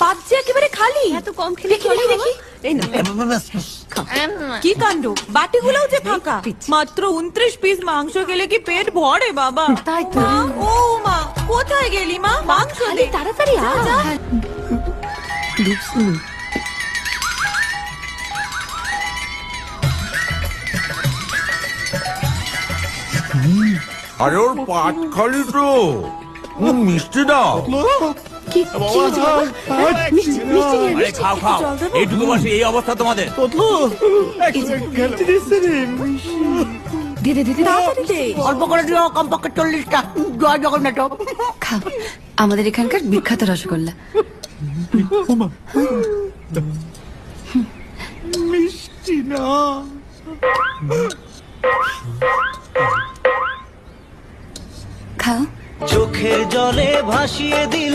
পাত যে একেবারে খালি। এত কম খেলে চলে দেখি। এই না কি কাণ্ড, বাটিগুলোও যে ফাঁকা। মাত্র 29 পিস মাংস খেলে কি পেট ভরে বাবা? তাই তো। মা, ও মা, কোথায় গেলি মা? মাংস দে তাড়াতাড়ি আ। আরে ওর পাট খালি তো মিষ্টি দাও। কি হয়েছে বাবা? মিষ্টি মিষ্টি নিয়ে আরে খাও খাও, এইটুকু বসে এই অবস্থা তোমাদের। দে দে দে দে। তাড়াতাড়ি দে। অল্প করে দিও, কমপক্ষে 40টা। জয় জগন্নাথ। খাও, আমাদের এখানকার বিখ্যাত রসগোল্লা। মিষ্টি না। খাও। চোখের জলে ভাসিয়ে দিলাম